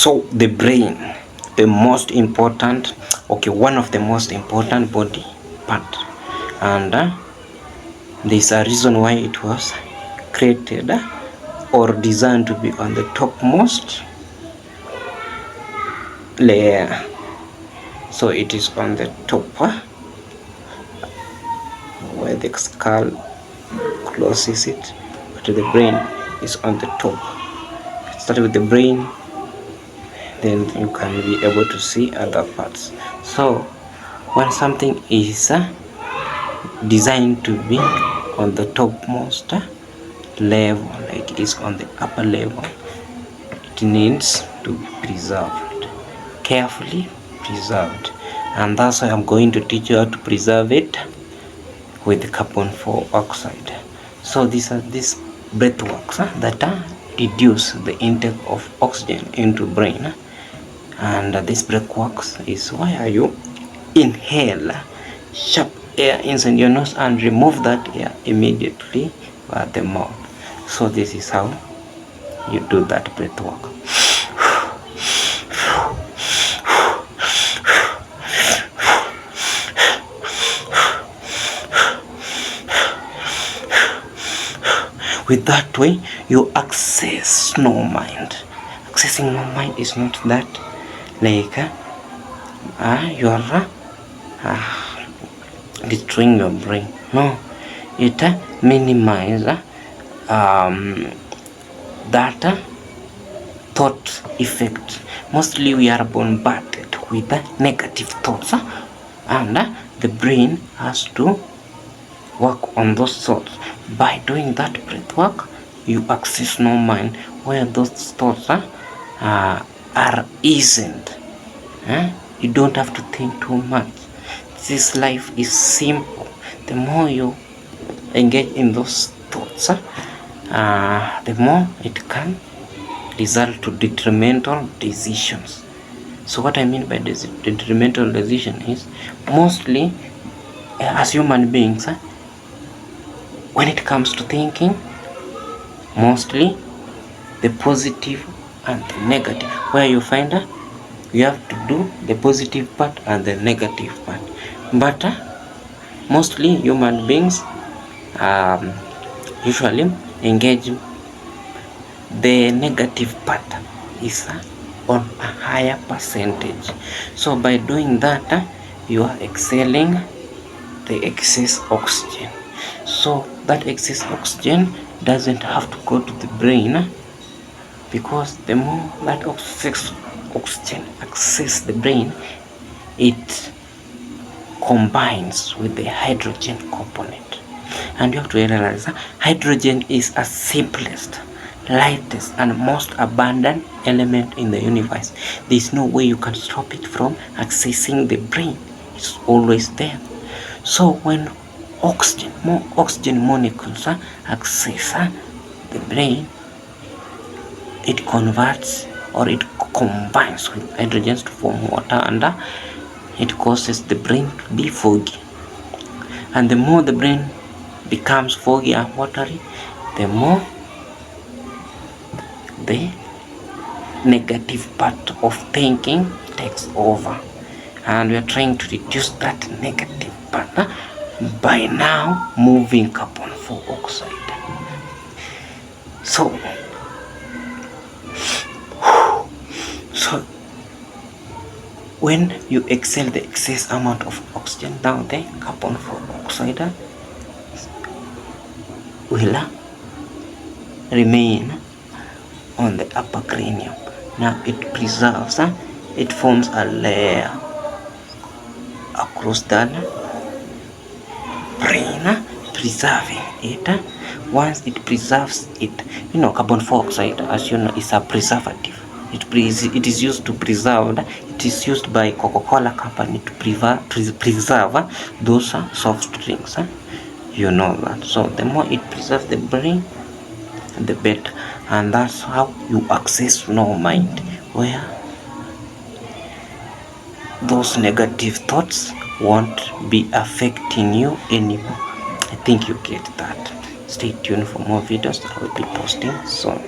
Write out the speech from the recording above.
So the brain, the most important, one of the most important body part, and there's a reason why it was created or designed to be on the topmost layer. So it is on the top where the skull closes it, but the brain is on the top. Start with the brain, then you can be able to see other parts. So when something is designed to be on the topmost level, like it is on the upper level, it needs to be preserved, carefully preserved, and that's why I'm going to teach you how to preserve it with carbon 4 oxide. So these are these breathworks that reduce the intake of oxygen into brain, and this breathworks is why you inhale sharp air inside your nose and remove that air immediately by the mouth. So this is how you do that breathwork. With that way, you access no mind. Accessing no mind is not that like you are destroying your brain. No, it minimizes that thought effect. Mostly we are bombarded with negative thoughts, and the brain has to work on those thoughts. By doing that breath work, you access no mind, where those thoughts are eased. You don't have to think too much. This life is simple. The more you engage in those thoughts, the more it can result to detrimental decisions. So what I mean by detrimental decision is, mostly as human beings, when it comes to thinking, mostly the positive and the negative, where you find you have to do the positive part and the negative part. But mostly human beings usually engage the negative part is on a higher percentage. So by doing that, you are exhaling the excess oxygen. So that excess oxygen doesn't have to go to the brain, because the more that oxygen access the brain, it combines with the hydrogen component. And you have to realize hydrogen is the simplest, lightest, and most abundant element in the universe. There's no way you can stop it from accessing the brain. It's always there. So when more oxygen molecules access the brain, it converts or it combines with hydrogens to form water, and it causes the brain to be foggy. And the more the brain becomes foggy and watery, the more the negative part of thinking takes over. And we are trying to reduce that negative part by now moving carbon 4 oxide. So when you exhale the excess amount of oxygen, now the carbon 4 oxide will remain on the upper cranium. Now it preserves, it forms a layer across the brain, preserving it. Once it preserves it, carbon 4 oxide, as you know, is a preservative. It is used to preserve. It is used by Coca-Cola company to preserve those soft drinks. You know that. So the more it preserves the brain, the better. And that's how you access no mind, where those negative thoughts won't be affecting you anymore. I think you get that. Stay tuned for more videos I will be posting soon.